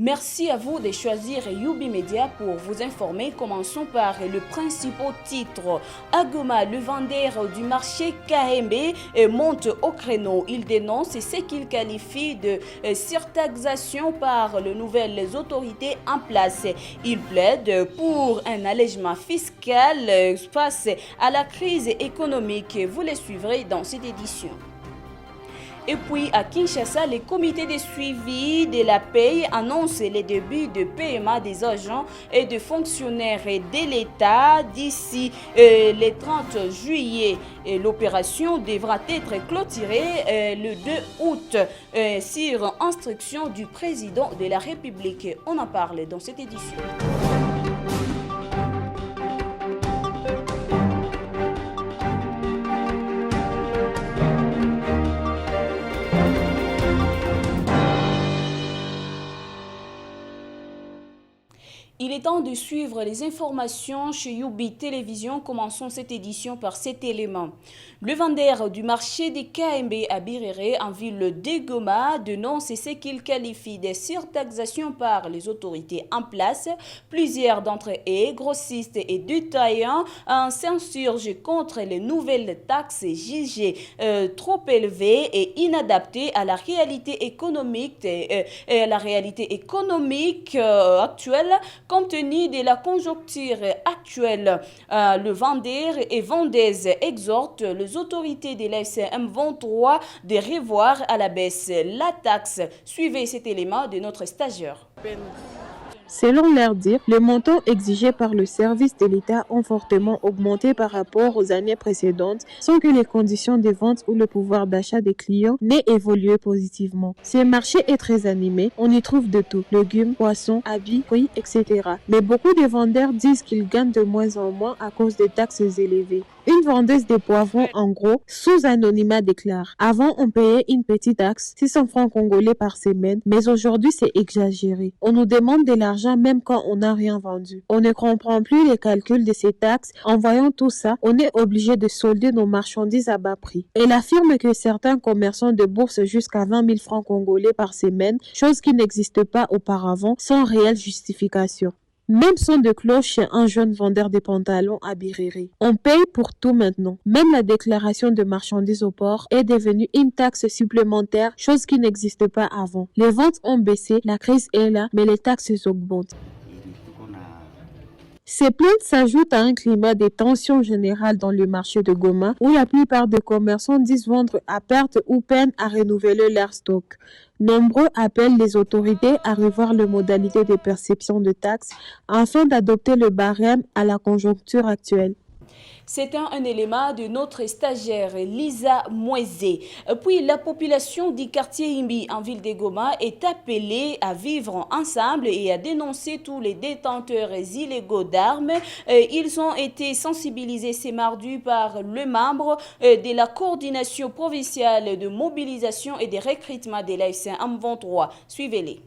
Merci à vous de choisir Youbi Media pour vous informer. Commençons par le principal titre. À Goma, le vendeur du marché KMB monte au créneau. Il dénonce ce qu'il qualifie de surtaxation par les nouvelles autorités en place. Il plaide pour un allègement fiscal face à la crise économique. Vous les suivrez dans cette édition. Et puis à Kinshasa, le comité de suivi de la paye annonce les débuts de paiement des agents et de fonctionnaires de l'État d'ici le 30 juillet. L'opération devra être clôturée le 2 août sur instruction du président de la République. On en parle dans cette édition. Il est temps de suivre les informations chez Youbi Télévision. Commençons cette édition par cet élément. Le vendeur du marché des KMB à Birere, en ville de Goma, dénonce ce qu'il qualifie de surtaxation par les autorités en place. Plusieurs d'entre eux, grossistes et détaillants, s'insurgent contre les nouvelles taxes jugées trop élevées et inadaptées à la réalité économique, actuelle. Compte tenu de la conjoncture actuelle, le vendeur et vendeuse exhortent les autorités de l'FCM 23 de revoir à la baisse la taxe. Suivez cet élément de notre stagiaire. Selon leur dire, les montants exigés par le service de l'État ont fortement augmenté par rapport aux années précédentes, sans que les conditions de vente ou le pouvoir d'achat des clients n'aient évolué positivement. Ce marché est très animé, on y trouve de tout, légumes, poissons, habits, fruits, etc. Mais beaucoup de vendeurs disent qu'ils gagnent de moins en moins à cause des taxes élevées. Une vendeuse de poivrons, en gros, sous anonymat déclare: avant, on payait une petite taxe, 600 francs congolais par semaine, mais aujourd'hui, c'est exagéré. On nous demande de l'argent même quand on n'a rien vendu. On ne comprend plus les calculs de ces taxes. En voyant tout ça, on est obligé de solder nos marchandises à bas prix. Elle affirme que certains commerçants de bourse jusqu'à 20 000 francs congolais par semaine, chose qui n'existe pas auparavant, sans réelle justification. Même son de cloche chez un jeune vendeur de pantalons à Birere. On paye pour tout maintenant. Même la déclaration de marchandises au port est devenue une taxe supplémentaire, chose qui n'existe pas avant. Les ventes ont baissé, la crise est là, mais les taxes augmentent. Ces plaintes s'ajoutent à un climat de tension générale dans le marché de Goma, où la plupart des commerçants disent vendre à perte ou peinent à renouveler leur stock. Nombreux appellent les autorités à revoir les modalités de perception de taxes afin d'adopter le barème à la conjoncture actuelle. C'est un élément de notre stagiaire Lisa Moisé. Puis la population du quartier Imbi en ville de Goma est appelée à vivre ensemble et à dénoncer tous les détenteurs illégaux d'armes. Ils ont été sensibilisés ce mardi par le membre de la coordination provinciale de mobilisation et de recrutement de l'AFC M23. Suivez-les.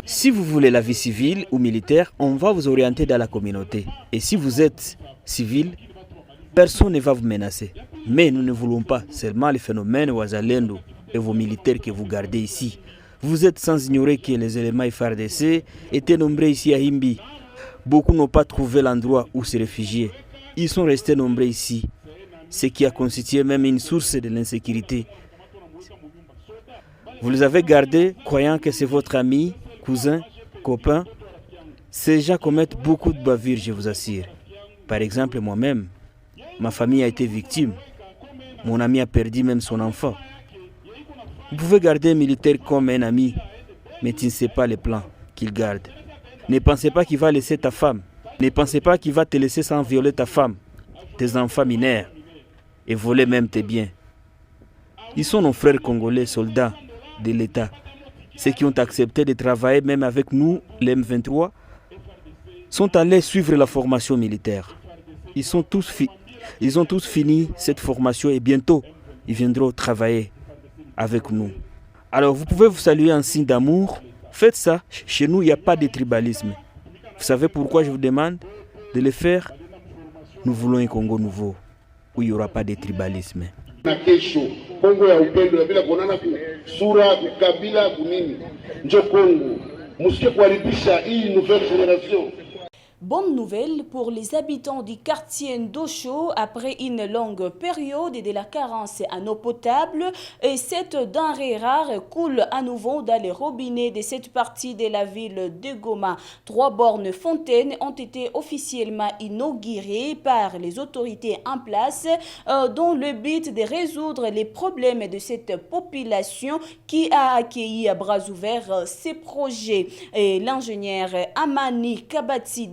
Si vous voulez la vie civile ou militaire, on va vous orienter dans la communauté. Et si vous êtes civil, personne ne va vous menacer. Mais nous ne voulons pas seulement les phénomènes Ouazalendo et vos militaires que vous gardez ici. Vous êtes sans ignorer que les éléments FARDC étaient nombreux ici à Imbi. Beaucoup n'ont pas trouvé l'endroit où se réfugier. Ils sont restés nombreux ici, ce qui a constitué même une source de l'insécurité. Vous les avez gardés croyant que c'est votre ami, cousin, copain. Ces gens commettent beaucoup de bavures, je vous assure. Par exemple, moi-même, ma famille a été victime. Mon ami a perdu même son enfant. Vous pouvez garder un militaire comme un ami, mais tu ne sais pas les plans qu'il garde. Ne pensez pas qu'il va laisser ta femme. Ne pensez pas qu'il va te laisser sans violer ta femme, tes enfants mineurs, et voler même tes biens. Ils sont nos frères congolais, soldats de l'État. Ceux qui ont accepté de travailler même avec nous, les M23, sont allés suivre la formation militaire. Ils ont tous fini cette formation et bientôt, ils viendront travailler avec nous. Alors, vous pouvez vous saluer en signe d'amour. Faites ça. Chez nous, il n'y a pas de tribalisme. Vous savez pourquoi je vous demande de le faire? Nous voulons un Congo nouveau, où il n'y aura pas de tribalisme. Na kesho Kongo ya upendo na bila kuonana sura kabila kunini njo Kongo musikie kuharibisha hii nouvelle génération. Bonne nouvelle pour les habitants du quartier Ndosho après une longue période de la carence en eau potable. Et cette denrée rare coule à nouveau dans les robinets de cette partie de la ville de Goma. 3 bornes fontaines ont été officiellement inaugurées par les autorités en place dans le but de résoudre les problèmes de cette population qui a accueilli à bras ouverts ces projets. L'ingénieur Amani Kabati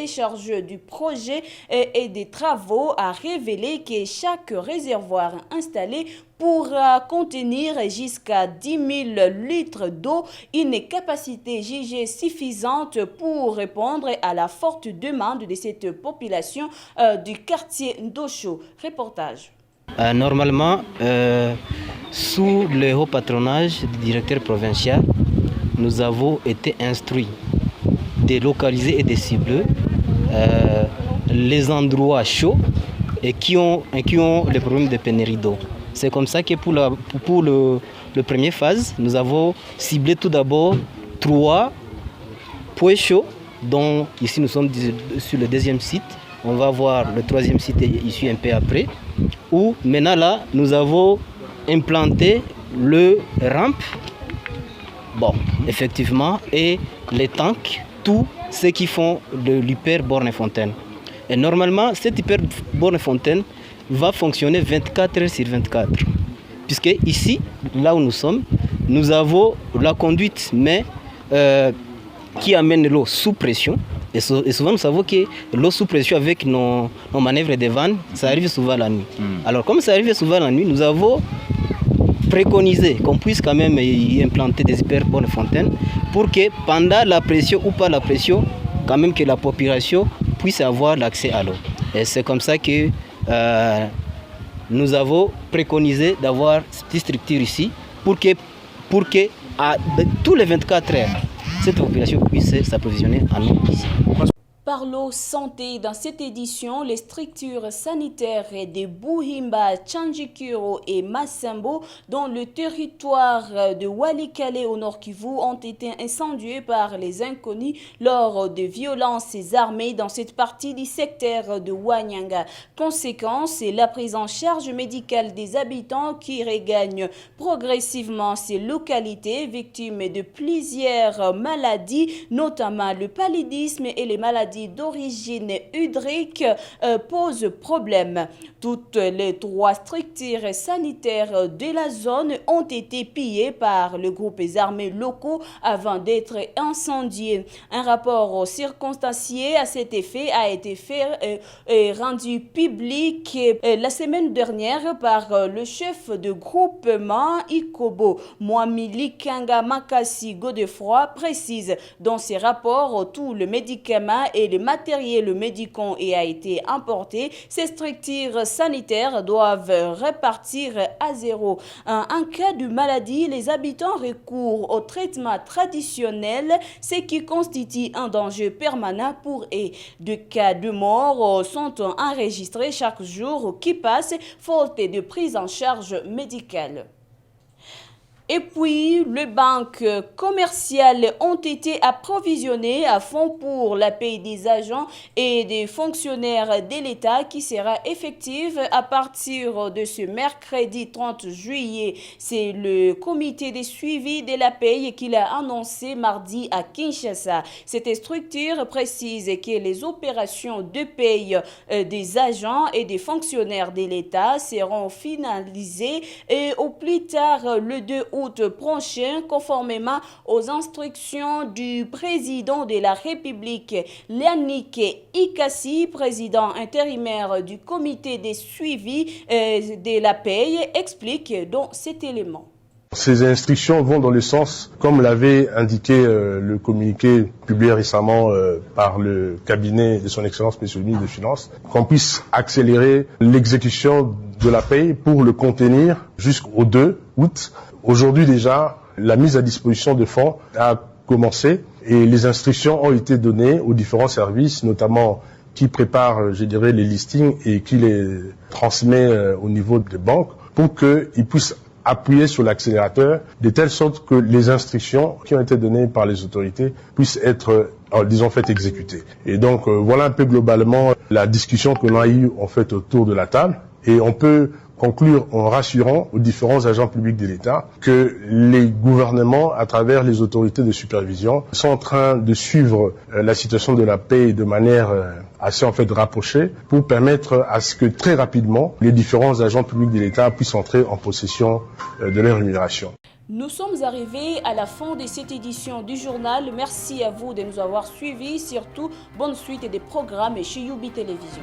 chargé du projet et des travaux, a révélé que chaque réservoir installé pourra contenir jusqu'à 10 000 litres d'eau, une capacité jugée suffisante pour répondre à la forte demande de cette population du quartier Ndosho. Reportage. Normalement, sous le haut patronage du directeur provincial, nous avons été instruits de localiser et de cibler les endroits chauds et qui ont le problème de pénurie d'eau. C'est comme ça que pour le première phase, nous avons ciblé tout d'abord 3 points chauds, dont ici nous sommes sur le 2e site. On va voir le 3e site ici un peu après, où maintenant là, nous avons implanté le rampe, bon, effectivement, et les tanks, tout ce qui font de l'hyper borne fontaine. Et normalement, cette hyper borne fontaine va fonctionner 24 heures sur 24. Puisque ici, là où nous sommes, nous avons la conduite, mais qui amène l'eau sous pression. Et souvent, nous savons que l'eau sous pression avec nos manœuvres de vannes, ça arrive souvent la nuit. Alors, comme ça arrive souvent la nuit, nous avons préconisé qu'on puisse quand même y implanter des hyper bonnes fontaines pour que pendant la pression ou pas la pression, quand même que la population puisse avoir l'accès à l'eau. Et c'est comme ça que nous avons préconisé d'avoir cette structure ici pour que tous les 24 heures, cette population puisse s'approvisionner en eau ici. Parlons santé. Dans cette édition, les structures sanitaires de Buhimba, Tchandjikuro et Massambo, dans le territoire de Walikale au Nord Kivu, ont été incendiées par les inconnus lors de violences armées dans cette partie du secteur de Wanyanga. Conséquence, c'est la prise en charge médicale des habitants qui regagnent progressivement ces localités victimes de plusieurs maladies, notamment le paludisme et les maladies d'origine hydrique pose problème. Toutes les 3 structures sanitaires de la zone ont été pillées par les groupes armés locaux avant d'être incendiées. Un rapport circonstancié à cet effet a été rendu public la semaine dernière par le chef de groupement Ikobo, Mwamili Kanga Makasi Godefroy, précise dans ses rapports tout le médicament et le matériel médicaux a été importé. Ces structures sanitaires doivent repartir à zéro. En cas de maladie, les habitants recourent au traitement traditionnel, ce qui constitue un danger permanent pour eux. 2 cas de mort sont enregistrés chaque jour qui passe, faute de prise en charge médicale. Et puis, les banques commerciales ont été approvisionnées à fond pour la paie des agents et des fonctionnaires de l'État qui sera effective à partir de ce mercredi 30 juillet. C'est le comité de suivi de la paie qui l'a annoncé mardi à Kinshasa. Cette structure précise que les opérations de paie des agents et des fonctionnaires de l'État seront finalisées et au plus tard le 2 août prochain, conformément aux instructions du président de la République, Yannick Ikassi, président intérimaire du comité de suivi de la paie, explique dans cet élément. Ces instructions vont dans le sens, comme l'avait indiqué le communiqué publié récemment par le cabinet de son Excellence Monsieur le ministre des Finances, qu'on puisse accélérer l'exécution de la paie pour le contenir jusqu'au 2 août. Aujourd'hui déjà, la mise à disposition de fonds a commencé et les instructions ont été données aux différents services, notamment qui préparent, je dirais, les listings et qui les transmet au niveau des banques pour qu'ils puissent appuyer sur l'accélérateur de telle sorte que les instructions qui ont été données par les autorités puissent être, disons, faites exécuter. Et donc, voilà un peu globalement la discussion que l'on a eue en fait autour de la table. Et on peut conclure en rassurant aux différents agents publics de l'État que les gouvernements, à travers les autorités de supervision, sont en train de suivre la situation de la paix de manière assez en fait rapprochée pour permettre à ce que très rapidement les différents agents publics de l'État puissent entrer en possession de leur rémunération. Nous sommes arrivés à la fin de cette édition du journal. Merci à vous de nous avoir suivis. Surtout, bonne suite des programmes chez Youbi Télévision.